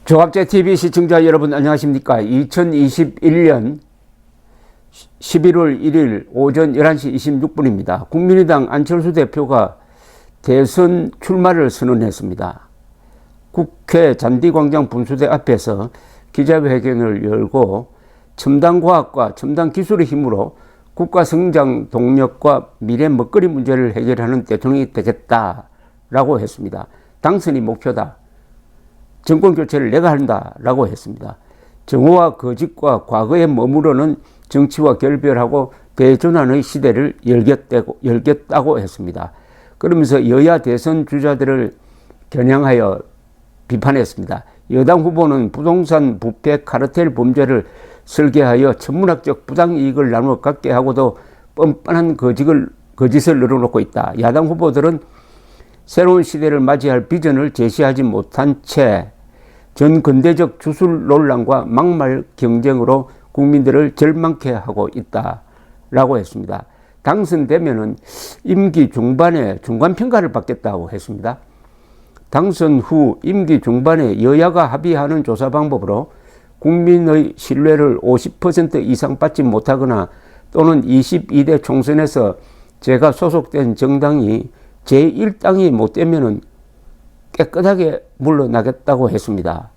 조갑제TV 시청자 여러분 안녕하십니까. 2021년 11월 1일 오전 11시 26분입니다. 국민의당 안철수 대표가 대선 출마를 선언했습니다. 국회 잔디광장 분수대 앞에서 기자회견을 열고 첨단과학과 첨단기술의 힘으로 국가 성장 동력과 미래 먹거리 문제를 해결하는 대통령이 되겠다라고 했습니다. 당선이 목표다. 정권 교체를 내가 한다라고 했습니다. 정오와 거짓과 과거에 머무르는 정치와 결별하고 대전환의 시대를 열겠다고 했습니다. 그러면서 여야 대선 주자들을 겨냥하여 비판했습니다. 여당 후보는 부동산 부패 카르텔 범죄를 설계하여 천문학적 부당이익을 나누어 갖게 하고도 뻔뻔한 거짓을 늘어놓고 있다. 야당 후보들은 새로운 시대를 맞이할 비전을 제시하지 못한 채 전근대적 주술 논란과 막말 경쟁으로 국민들을 절망케 하고 있다라고 했습니다. 당선되면은 임기 중반에 중간평가를 받겠다고 했습니다. 당선 후 임기 중반에 여야가 합의하는 조사 방법으로 국민의 신뢰를 50% 이상 받지 못하거나 또는 22대 총선에서 제가 소속된 정당이 제1당이 못 되면은 깨끗하게 물러나겠다고 했습니다.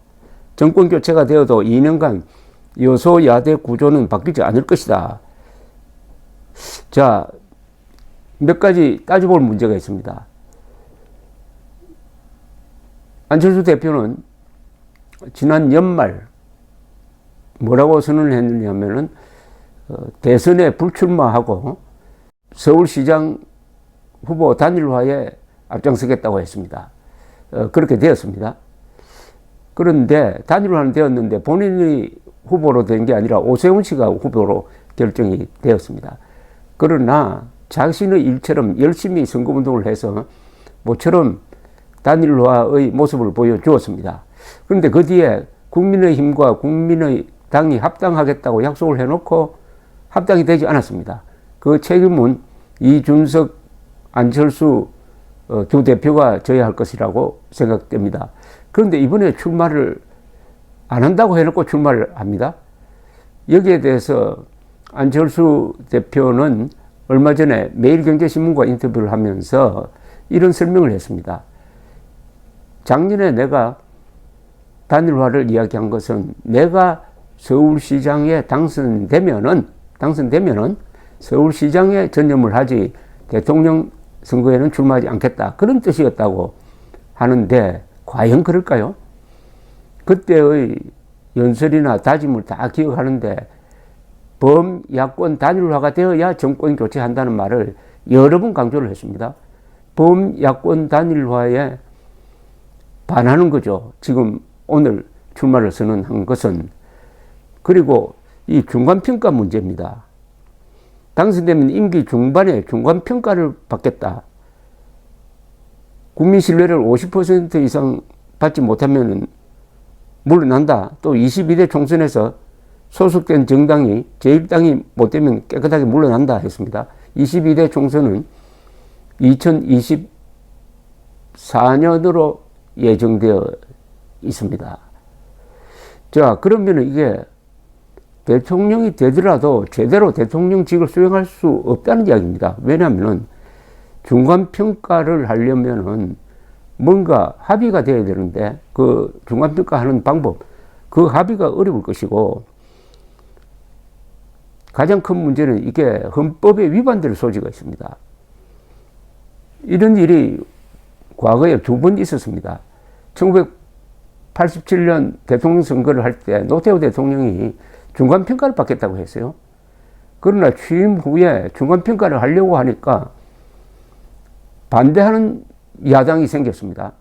정권 교체가 되어도 2년간 여소야대 구조는 바뀌지 않을 것이다. 자, 몇 가지 따져볼 문제가 있습니다. 안철수 대표는 지난 연말 뭐라고 선언을 했느냐면은 대선에 불출마하고 서울시장 후보 단일화에 앞장서겠다고 했습니다. 그렇게 되었습니다. 그런데 단일화는 되었는데 본인이 후보로 된 게 아니라 오세훈 씨가 후보로 결정이 되었습니다. 그러나 자신의 일처럼 열심히 선거운동을 해서 모처럼 단일화의 모습을 보여주었습니다. 그런데 그 뒤에 국민의힘과 국민의당이 합당하겠다고 약속을 해놓고 합당이 되지 않았습니다. 그 책임은 이준석, 안철수 두 대표가 져야 할 것이라고 생각됩니다. 그런데 이번에 출마를 안 한다고 해놓고 출마를 합니다. 여기에 대해서 안철수 대표는 얼마 전에 매일경제신문과 인터뷰를 하면서 이런 설명을 했습니다. 작년에 내가 단일화를 이야기한 것은 내가 서울시장에 당선되면은 서울시장에 전념을 하지 대통령 선거에는 출마하지 않겠다. 그런 뜻이었다고 하는데 과연 그럴까요? 그때의 연설이나 다짐을 다 기억하는데 범야권 단일화가 되어야 정권 교체한다는 말을 여러 번 강조를 했습니다. 범야권 단일화에 반하는 거죠. 지금 오늘 출마를 선언한 것은. 그리고 이 중간평가 문제입니다. 당선되면 임기 중반에 중간평가를 받겠다. 국민 신뢰를 50% 이상 받지 못하면 물러난다. 또 22대 총선에서 소속된 정당이 제1당이 못 되면 깨끗하게 물러난다 했습니다. 22대 총선은 2024년으로 예정되어 있습니다. 자, 그러면 이게 대통령이 되더라도 제대로 대통령직을 수행할 수 없다는 이야기입니다. 왜냐하면 중간평가를 하려면은 뭔가 합의가 돼야 되는데 그 중간평가하는 방법, 그 합의가 어려울 것이고 가장 큰 문제는 이게 헌법에 위반될 소지가 있습니다. 이런 일이 과거에 두 번 있었습니다. 1987년 대통령 선거를 할 때 노태우 대통령이 중간평가를 받겠다고 했어요. 그러나 취임 후에 중간평가를 하려고 하니까 반대하는 야당이 생겼습니다.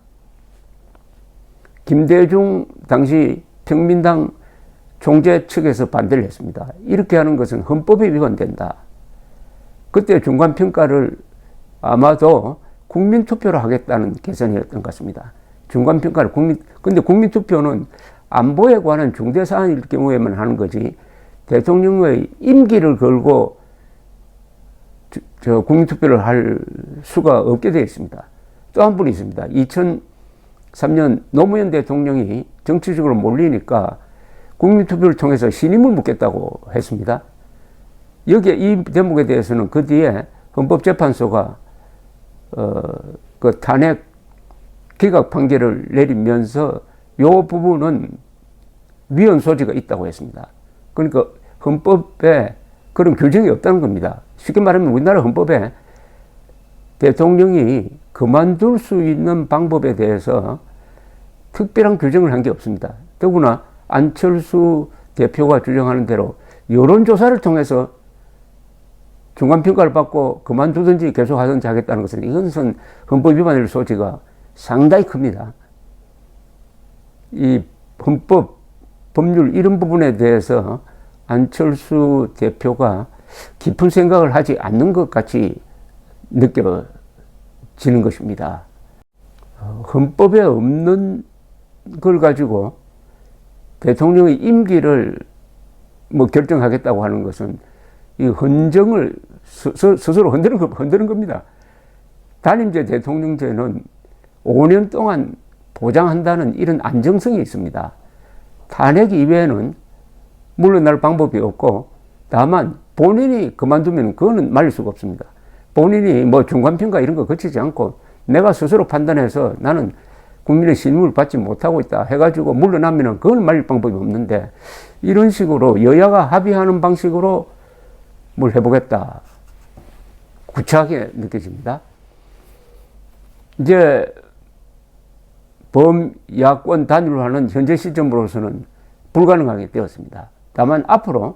김대중 당시 평민당 총재 측에서 반대를 했습니다. 이렇게 하는 것은 헌법에 위반된다. 그때 중간평가를 아마도 국민투표로 하겠다는 계산이었던 것 같습니다. 중간평가를 근데 국민투표는 안보에 관한 중대사안일 경우에만 하는 거지 대통령의 임기를 걸고 국민투표를 할 수가 없게 되어 있습니다. 또 한 분 있습니다. 2003년 노무현 대통령이 정치적으로 몰리니까 국민투표를 통해서 신임을 묻겠다고 했습니다. 여기에 이 대목에 대해서는 그 뒤에 헌법재판소가 그 탄핵 기각 판결을 내리면서 요 부분은 위헌 소지가 있다고 했습니다. 그러니까 헌법에 그런 규정이 없다는 겁니다. 쉽게 말하면 우리나라 헌법에 대통령이 그만둘 수 있는 방법에 대해서 특별한 규정을 한 게 없습니다. 더구나 안철수 대표가 주장하는 대로 여론조사를 통해서 중간평가를 받고 그만두든지 계속 하든지 하겠다는 것은 이것은 헌법 위반일 소지가 상당히 큽니다. 이 헌법, 법률 이런 부분에 대해서 안철수 대표가 깊은 생각을 하지 않는 것 같이 느껴지는 것입니다. 헌법에 없는 걸 가지고 대통령의 임기를 결정하겠다고 하는 것은 이 헌정을 스스로 흔드는 겁니다. 단임제 대통령제는 5년 동안 보장한다는 이런 안정성이 있습니다. 탄핵 이외에는 물러날 방법이 없고 다만 본인이 그만두면 그거는 말릴 수가 없습니다. 본인이 중간평가 이런 거 거치지 않고 내가 스스로 판단해서 나는 국민의 신임을 받지 못하고 있다 해가지고 물러나면 그건 말릴 방법이 없는데 이런 식으로 여야가 합의하는 방식으로 뭘 해보겠다. 구차하게 느껴집니다. 이제 범야권 단일화는 현재 시점으로서는 불가능하게 되었습니다. 다만 앞으로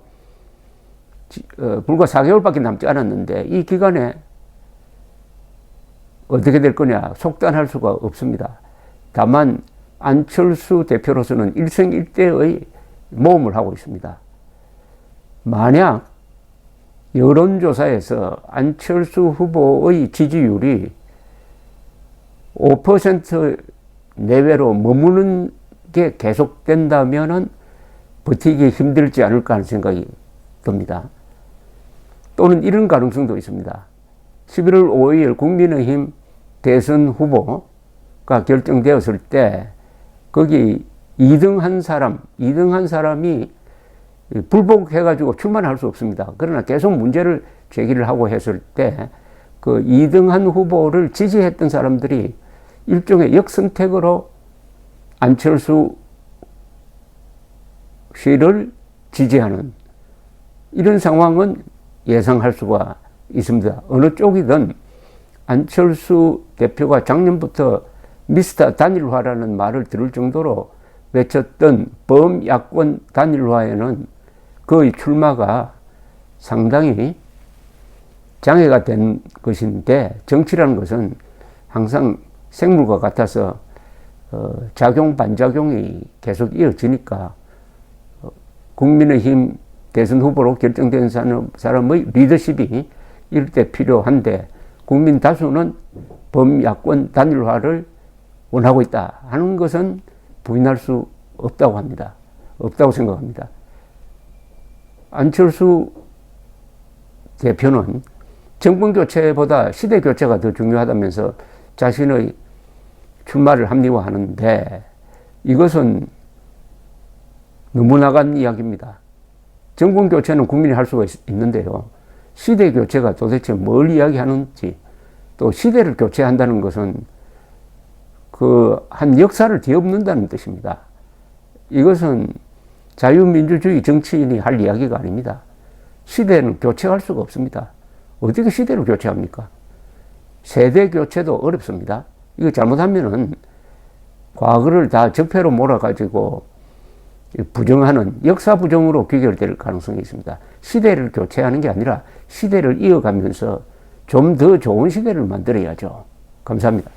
불과 4개월밖에 남지 않았는데 이 기간에 어떻게 될 거냐 속단할 수가 없습니다. 다만 안철수 대표로서는 일생일대의 모험을 하고 있습니다. 만약 여론조사에서 안철수 후보의 지지율이 5% 내외로 머무는 게 계속된다면은 버티기 힘들지 않을까 하는 생각이 듭니다. 또는 이런 가능성도 있습니다. 11월 5일 국민의힘 대선 후보가 결정되었을 때 거기 2등 한 사람이 불복해가지고 출마할 수 없습니다. 그러나 계속 문제를 제기를 하고 했을 때 그 2등한 후보를 지지했던 사람들이 일종의 역선택으로 안철수 씨를 지지하는 이런 상황은 예상할 수가 있습니다. 어느 쪽이든 안철수 대표가 작년부터 미스터 단일화라는 말을 들을 정도로 외쳤던 범야권 단일화에는 그의 출마가 상당히 장애가 된 것인데 정치라는 것은 항상 생물과 같아서 작용 반작용이 계속 이어지니까 국민의힘 대선 후보로 결정된 사람의 리더십이 이럴 때 필요한데 국민 다수는 범야권 단일화를 원하고 있다 하는 것은 부인할 수 없다고 합니다. 없다고 생각합니다. 안철수 대표는 정권 교체보다 시대 교체가 더 중요하다면서 자신의 출마를 합리화하는데 이것은 너무 나간 이야기입니다. 정권 교체는 국민이 할 수가 있는데요. 시대 교체가 도대체 뭘 이야기하는지 또 시대를 교체한다는 것은 한 역사를 뒤엎는다는 뜻입니다. 이것은 자유민주주의 정치인이 할 이야기가 아닙니다. 시대는 교체할 수가 없습니다. 어떻게 시대를 교체합니까? 세대 교체도 어렵습니다. 이거 잘못하면은 과거를 다 적폐로 몰아가지고 부정하는 역사 부정으로 귀결될 가능성이 있습니다. 시대를 교체하는 게 아니라 시대를 이어가면서 좀 더 좋은 시대를 만들어야죠. 감사합니다.